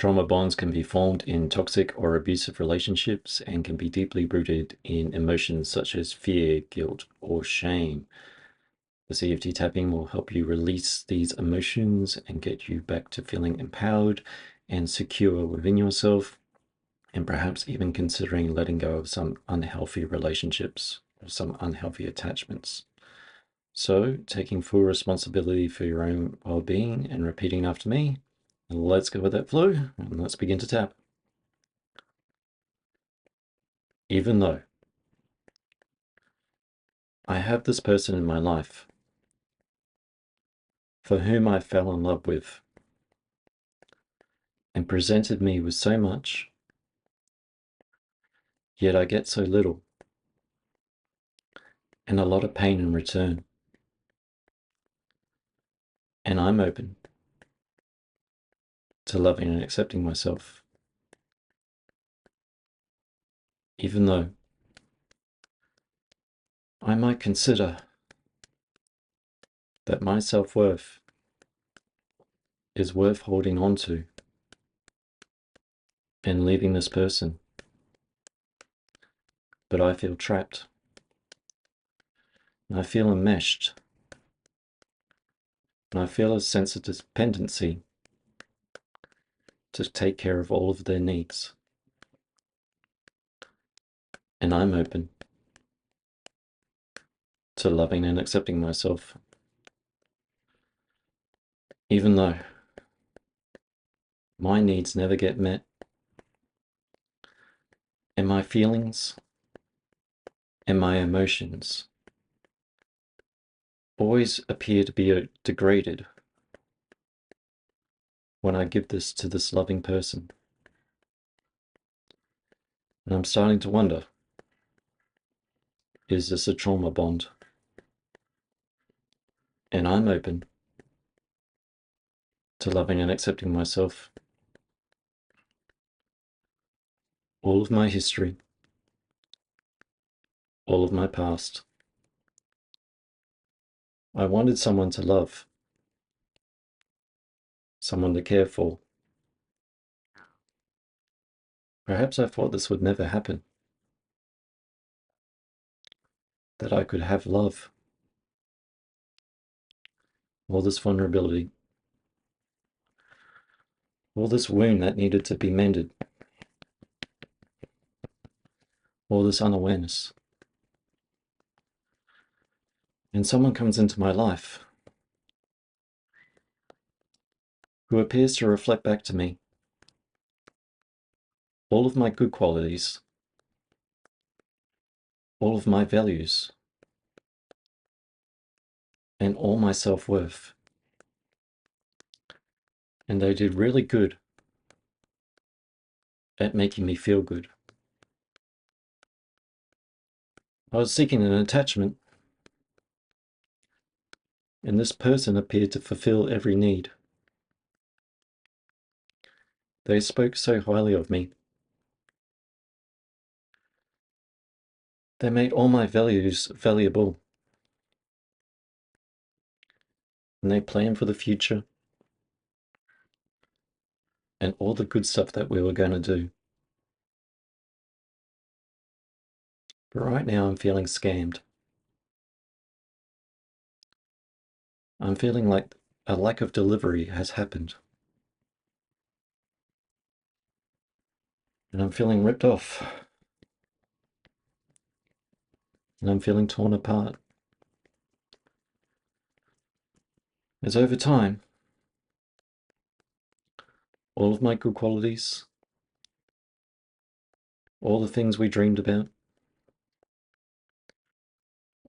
Trauma bonds can be formed in toxic or abusive relationships and can be deeply rooted in emotions such as fear, guilt, or shame. The EFT tapping will help you release these emotions and get you back to feeling empowered and secure within yourself, and perhaps even considering letting go of some unhealthy relationships or some unhealthy attachments. So, taking full responsibility for your own well-being and repeating after me. Let's go with that flow and let's begin to tap. Even though I have this person in my life for whom I fell in love with and presented me with so much, yet I get so little and a lot of pain in return. And I'm open to loving and accepting myself, even though I might consider that my self-worth is worth holding on to and leaving this person, but I feel trapped and I feel enmeshed and I feel a sense of dependency to take care of all of their needs. And I'm open to loving and accepting myself, even though my needs never get met and my feelings and my emotions always appear to be degraded when I give this to this loving person. And I'm starting to wonder, is this a trauma bond? And I'm open to loving and accepting myself, all of my history, all of my past. I wanted someone to love, someone to care for. Perhaps I thought this would never happen, that I could have love, all this vulnerability, all this wound that needed to be mended, all this unawareness. And someone comes into my life who appears to reflect back to me all of my good qualities, all of my values, and all my self-worth. And they did really good at making me feel good. I was seeking an attachment, and this person appeared to fulfill every need. They spoke so highly of me. They made all my values valuable. And they planned for the future and all the good stuff that we were going to do. But right now I'm feeling scammed. I'm feeling like a lack of delivery has happened. And I'm feeling ripped off. And I'm feeling torn apart. As over time, all of my good qualities, all the things we dreamed about,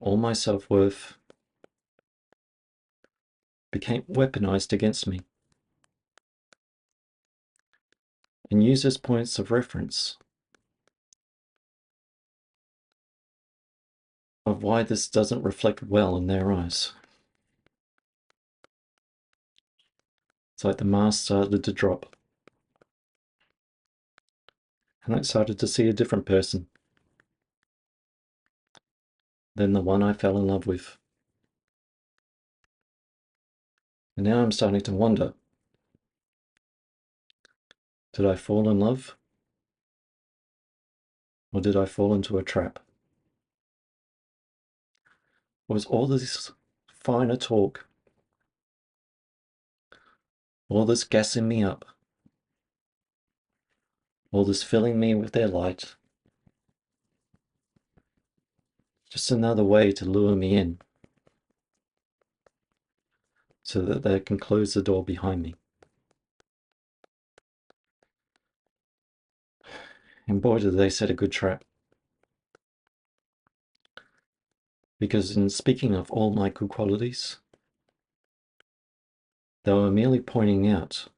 all my self-worth became weaponized against me and used as points of reference of why this doesn't reflect well in their eyes. It's like the mask started to drop. And I started to see a different person than the one I fell in love with. And now I'm starting to wonder, Did I fall in love? Or did I fall into a trap? Was all this finer talk, all this gassing me up, all this filling me with their light, just another way to lure me in so that they can close the door behind me? And boy, did they set a good trap. Because in speaking of all my good qualities, they were merely pointing out,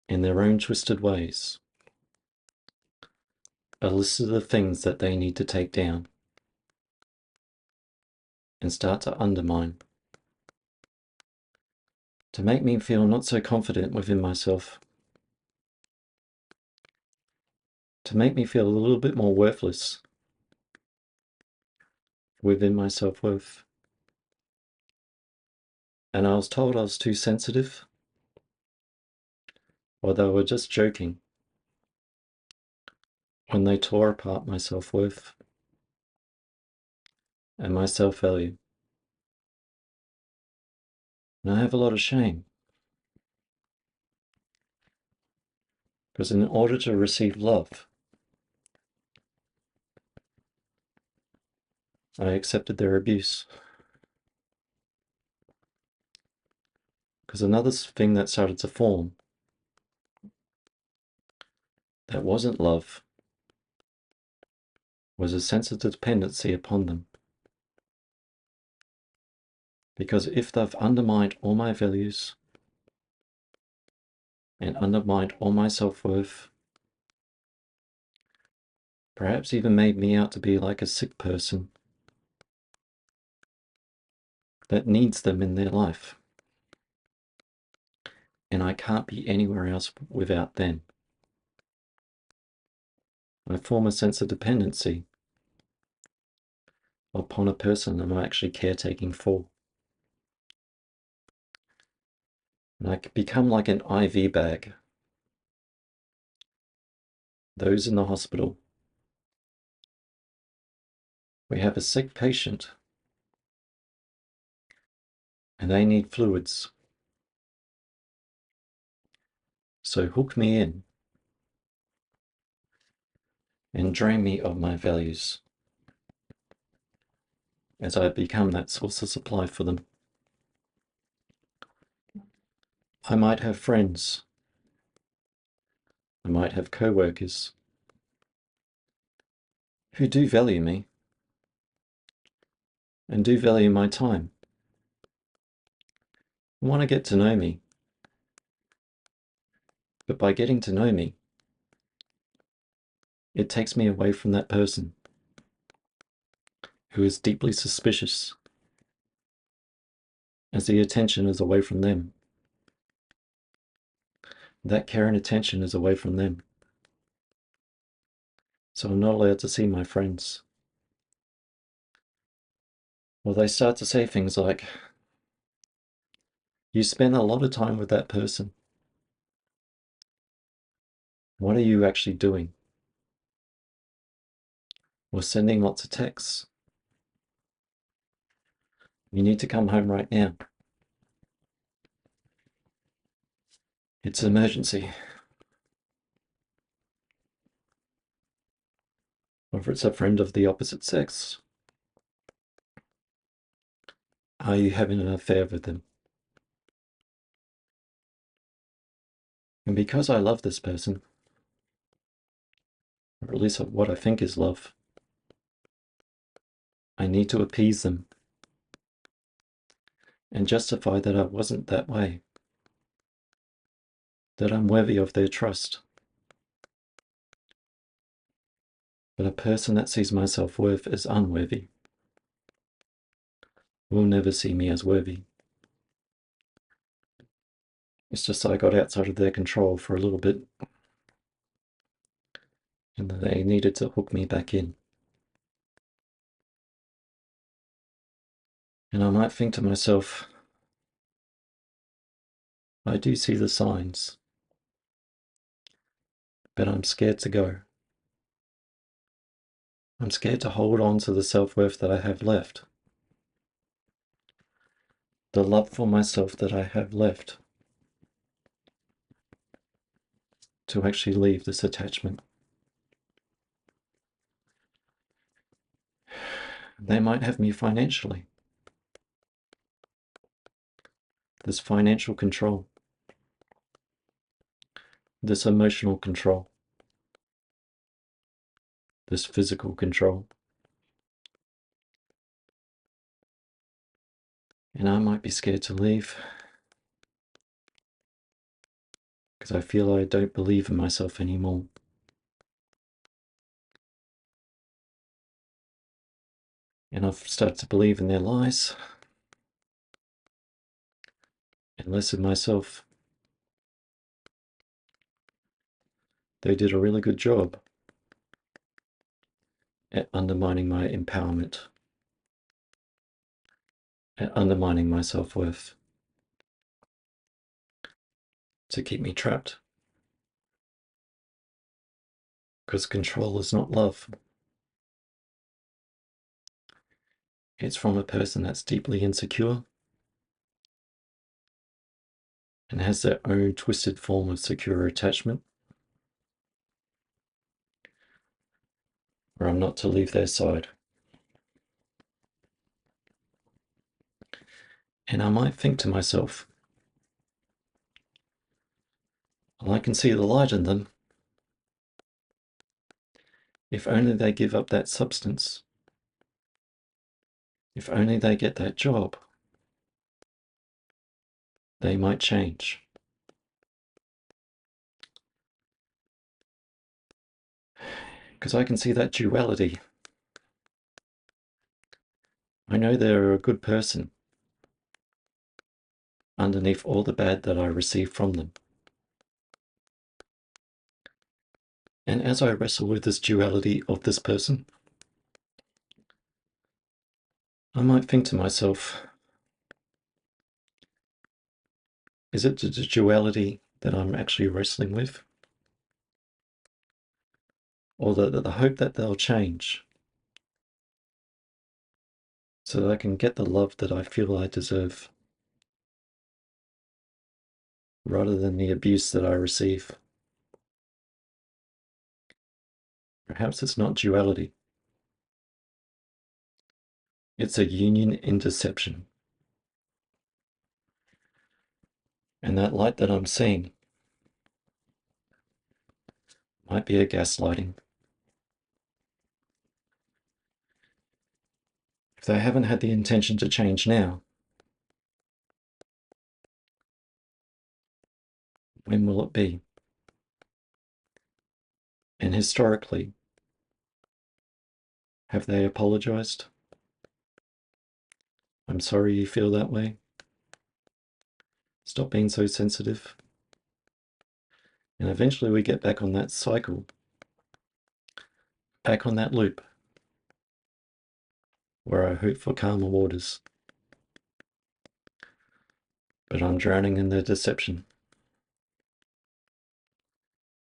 in their own twisted ways, a list of the things that they need to take down and start to undermine, to make me feel not so confident within myself, to make me feel a little bit more worthless within my self-worth. And I was told I was too sensitive, or they were just joking when they tore apart my self-worth and my self-value. And I have a lot of shame, because in order to receive love, I accepted their abuse. Because another thing that started to form that wasn't love was a sense of dependency upon them. Because if they've undermined all my values and undermined all my self-worth, perhaps even made me out to be like a sick person that needs them in their life, and I can't be anywhere else without them. I form a sense of dependency upon a person I'm actually caretaking for. And I become like an IV bag. Those in the hospital, we have a sick patient and they need fluids. So hook me in and drain me of my values as I become that source of supply for them. I might have friends, I might have co-workers who do value me and do value my time, and want to get to know me. But by getting to know me, it takes me away from that person who is deeply suspicious, as the attention is away from them. That care and attention is away from them. So I'm not allowed to see my friends. Well, they start to say things like, you spend a lot of time with that person. What are you actually doing? We're sending lots of texts. You need to come home right now. It's an emergency. Or if it's a friend of the opposite sex, are you having an affair with them? And because I love this person, or at least what I think is love, I need to appease them and justify that I wasn't that way, that I'm worthy of their trust. But a person that sees my self-worth as unworthy will never see me as worthy. It's just I got outside of their control for a little bit, and they needed to hook me back in. And I might think to myself, I do see the signs. but I'm scared to go. I'm scared to hold on to the self-worth that I have left, the love for myself that I have left, to actually leave this attachment. They might have me financially. This financial control, this emotional control, this physical control. And I might be scared to leave because I feel I don't believe in myself anymore. And I've started to believe in their lies and less in myself. They did a really good job at undermining my empowerment, at undermining my self-worth, to keep me trapped. Because control is not love. It's from a person that's deeply insecure and has their own twisted form of secure attachment, where I'm not to leave their side. And I might think to myself, well, I can see the light in them. If only they give up that substance. If only they get that job, they might change. Because I can see that duality. I know they're a good person underneath all the bad that I receive from them. And as I wrestle with this duality of this person, I might think to myself, is it the duality that I'm actually wrestling with? Or the hope that they'll change so that I can get the love that I feel I deserve, rather than the abuse that I receive? Perhaps it's not duality. It's a union in deception. And that light that I'm seeing might be a gaslighting. If they haven't had the intention to change now, when will it be? And historically, have they apologized? I'm sorry you feel that way. Stop being so sensitive. And eventually we get back on that cycle, back on that loop, where I hope for calmer waters. But I'm drowning in the deception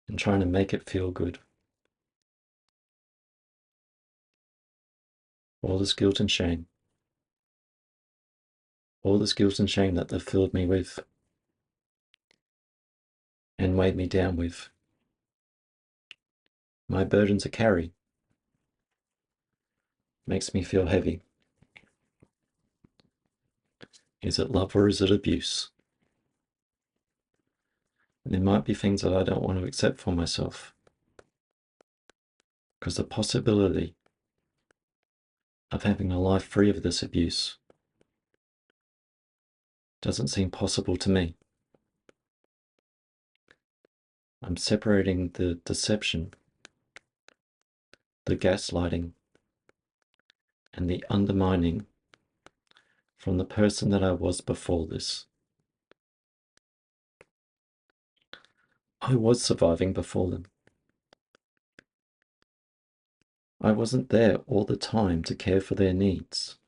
and trying to make it feel good. All this guilt and shame. All this guilt and shame that they've filled me with and weighed me down with. My burden to carry makes me feel heavy. Is it love or is it abuse? And there might be things that I don't want to accept for myself, because the possibility of having a life free of this abuse doesn't seem possible to me. I'm separating the deception, the gaslighting, and the undermining from the person that I was before this. I was surviving before them. I wasn't there all the time to care for their needs,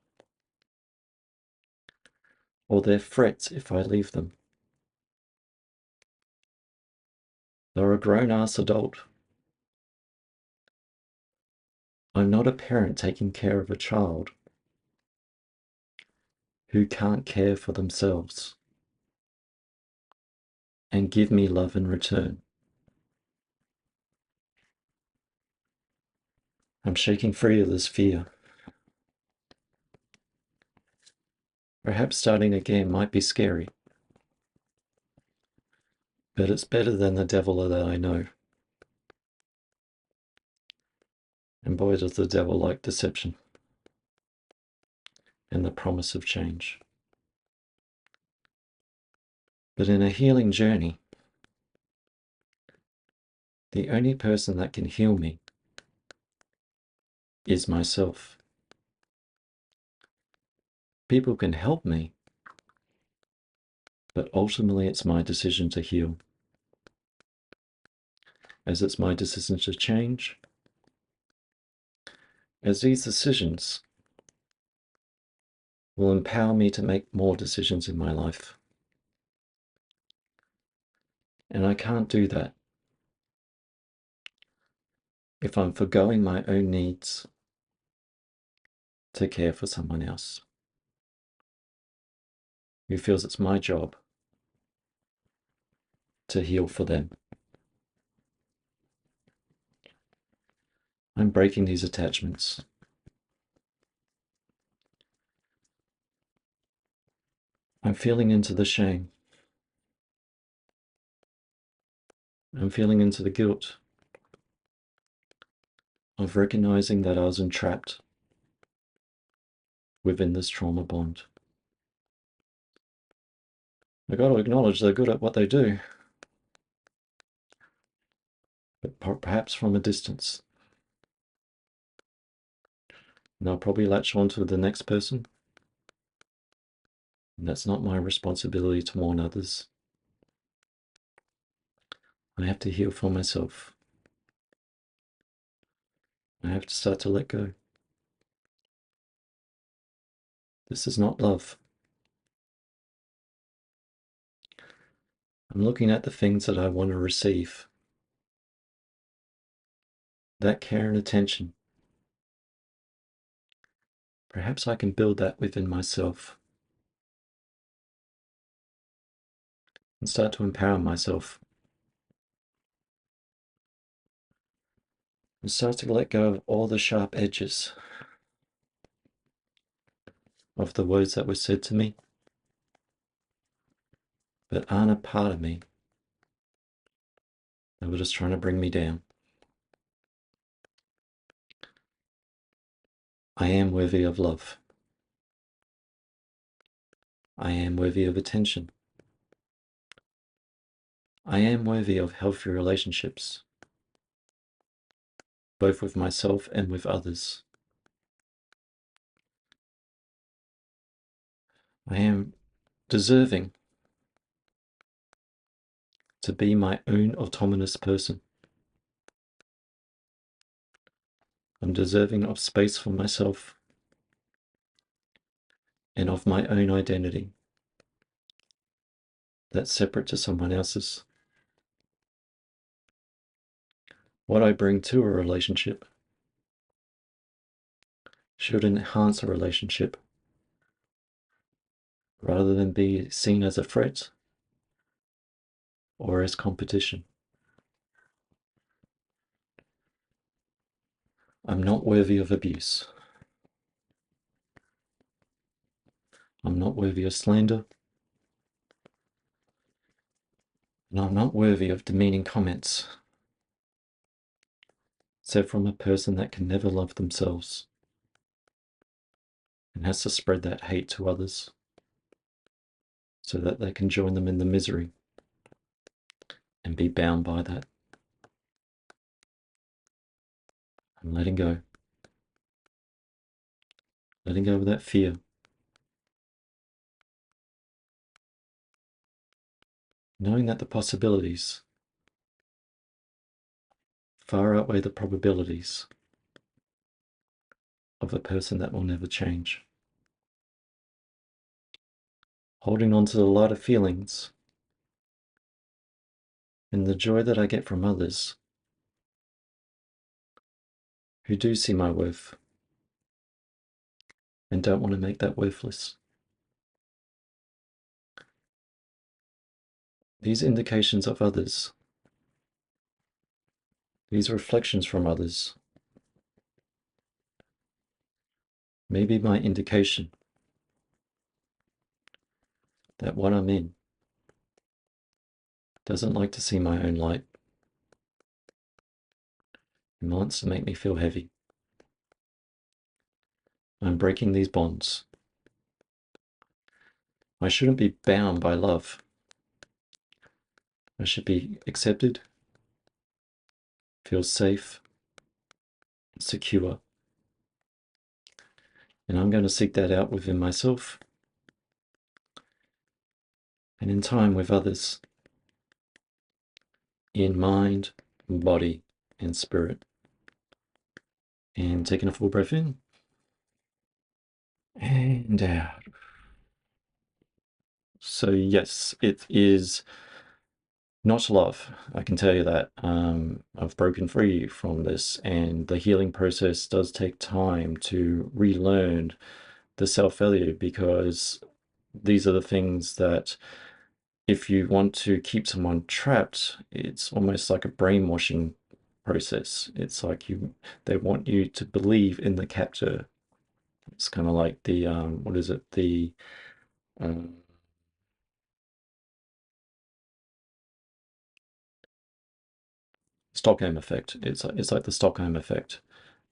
or their threats if I leave them. They're a grown-ass adult I'm not a parent taking care of a child who can't care for themselves and give me love in return. I'm shaking free of this fear. Perhaps starting again might be scary, but it's better than the devil that I know. And boy, does the devil like deception and the promise of change. But in a healing journey, the only person that can heal me is myself. People can help me, but ultimately it's my decision to heal. As it's my decision to change, as these decisions will empower me to make more decisions in my life. And I can't do that if I'm forgoing my own needs to care for someone else who feels it's my job to heal for them. I'm breaking these attachments. I'm feeling into the shame. I'm feeling into the guilt of recognizing that I was entrapped within this trauma bond. I've got to acknowledge they're good at what they do, but perhaps from a distance. And I'll probably latch on to the next person. And that's not my responsibility to warn others. I have to heal for myself. I have to start to let go. This is not love. I'm looking at the things that I want to receive. That care and attention. Perhaps I can build that within myself and start to empower myself and start to let go of all the sharp edges of the words that were said to me but aren't a part of me. They were just trying to bring me down. I am worthy of love. I am worthy of attention. I am worthy of healthy relationships, both with myself and with others. I am deserving to be my own autonomous person. I'm deserving of space for myself and of my own identity that's separate to someone else's. What I bring to a relationship should enhance a relationship rather than be seen as a threat or as competition. I'm not worthy of abuse. I'm not worthy of slander. And I'm not worthy of demeaning comments said from a person that can never love themselves and has to spread that hate to others so that they can join them in the misery and be bound by that. I'm letting go. Letting go of that fear. Knowing that the possibilities far outweigh the probabilities of a person that will never change. Holding on to the lighter feelings and the joy that I get from others who do see my worth and don't want to make that worthless. These indications of others, these reflections from others, may be my indication that what I'm in doesn't like to see my own light. It wants to make me feel heavy. I'm breaking these bonds. I shouldn't be bound by love. I should be accepted, feel safe, secure. And I'm going to seek that out within myself and in time with others, in mind, body, and spirit. And taking a full breath in and out. So yes, it is not love. I can tell you that. I've broken free from this, and the healing process does take time to relearn the self-value, because these are the things that, if you want to keep someone trapped, it's almost like a brainwashing process. It's like they want you to believe in the captor. It's kind of like the what is it? The um, Stockholm effect. It's like the Stockholm effect.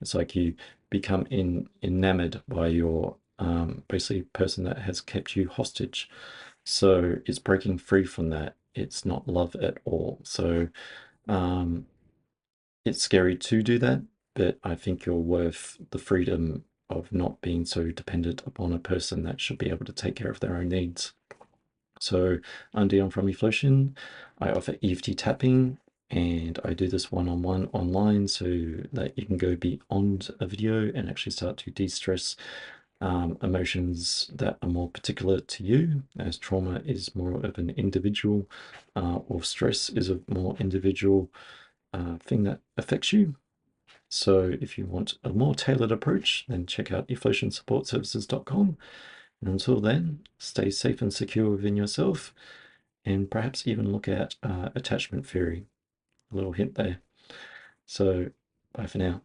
It's like you become enamored by your basically person that has kept you hostage. So it's breaking free from that. It's not love at all. So it's scary to do that, but I think you're worth the freedom of not being so dependent upon a person that should be able to take care of their own needs. So I'm Dion from Eflotion. I offer EFT tapping, and I do this one-on-one online so that you can go beyond a video and actually start to de-stress emotions that are more particular to you, as trauma is more of an individual or stress is a more individual thing that affects you. So if you want a more tailored approach, then check out eflotionsupportservices.com. And until then, stay safe and secure within yourself, and perhaps even look at attachment theory. A little hint there. So bye for now.